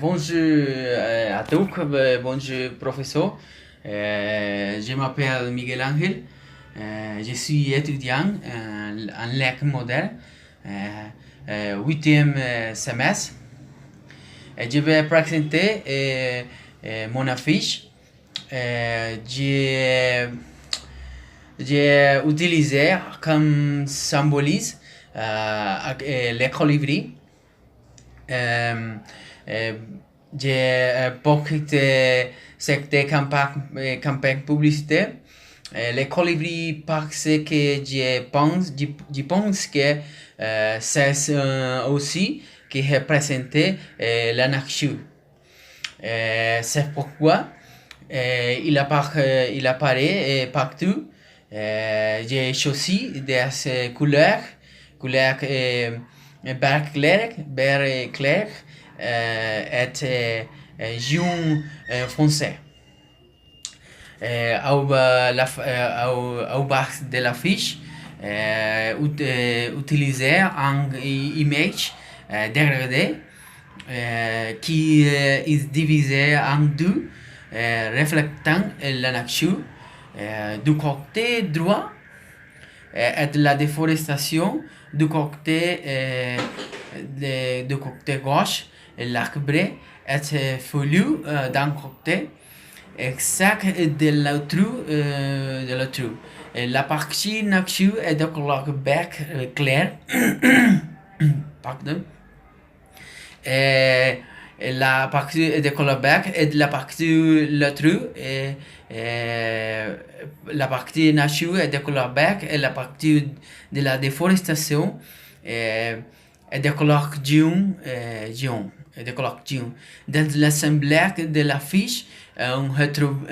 Bonjour à tous, bonjour professeur. Je m'appelle Miguel Angel. Je suis étudiant en lettres modernes, 8e semestre. Je vais présenter mon affiche. J'ai utilisé comme symbolisme les colibris. Euh, euh, j'ai porté cette campagne publicitaire. Les colibris parce que je pense que c'est aussi qui représente la nature. C'est pourquoi il apparaît partout. J'ai choisi des couleurs vert clair et jaune foncé. Au bas de l'affiche, utiliser une image dégradée qui est divisée en deux, reflétant la nature. Du côté droit et de la déforestation, du côté gauche, l'arbre est fouillé d'un côté exact de l'autre. La partie nature est de couleur bec clair. Pardon. La partie de couleur bec et la partie l'autre. La partie nature est de couleur bec et la partie de la déforestation est de couleur jaune. De couleur jaune. Dans l'assemblée de l'affiche, on retrouve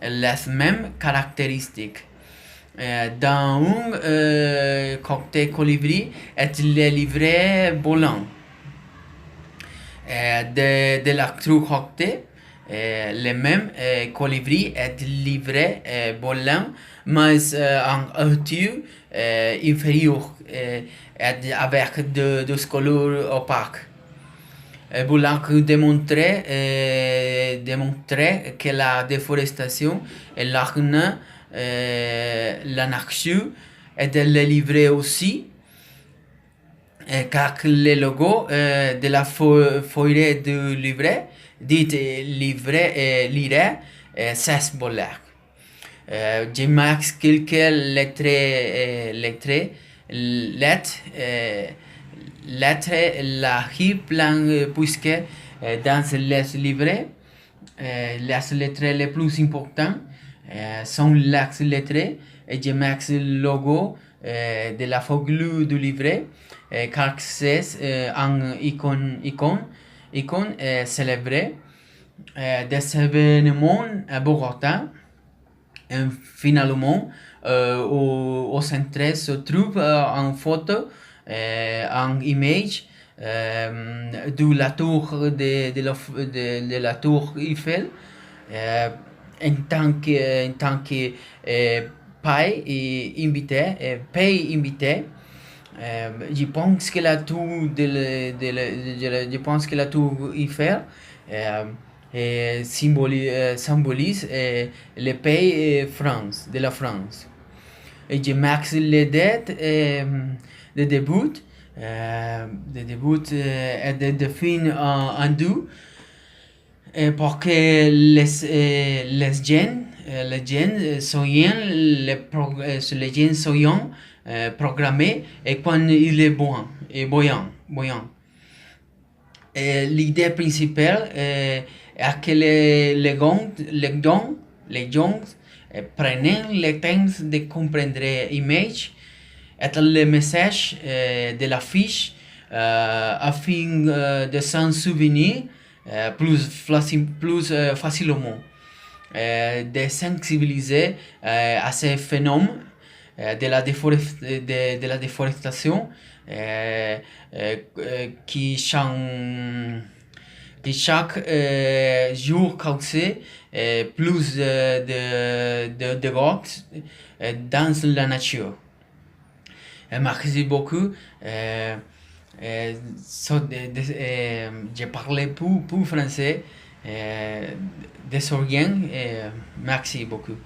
les mêmes caractéristiques. Dans un cocktail colibri est le livret volant. De l'autre cocktail, le même colibri est livré volant, mais en hauteur inférieure avec des couleurs opaques. Voulant démontrer que la déforestation et l'arne la nature et de le livrer aussi car le logo de la feuille du livret dit livret 16 $. Je marque quelques lettres la plan puisque dans les livrets les lettres les plus importantes sont les lettres et je marque le logo de la feuille du livret car c'est un icône célébré des événements à Bogota. Finalement, au centre se trouve une photo, une image de la tour de la tour Eiffel en tant que pays invité. Je pense que la tour je pense que la tour Eiffel symbolise le pays de la France. Et je marque les dates de début et de fin en deux pour que les gens soient programmés et quand il est buoyant. L'idée principale est que les gens prennent le temps de comprendre l'image et le message de l'affiche afin de s'en souvenir plus facilement, de sensibiliser à ces phénomènes de la déforestation qui chaque jour cause plus de rocs dans la nature. Merci beaucoup. Je parlais pour français. De rien. Merci beaucoup.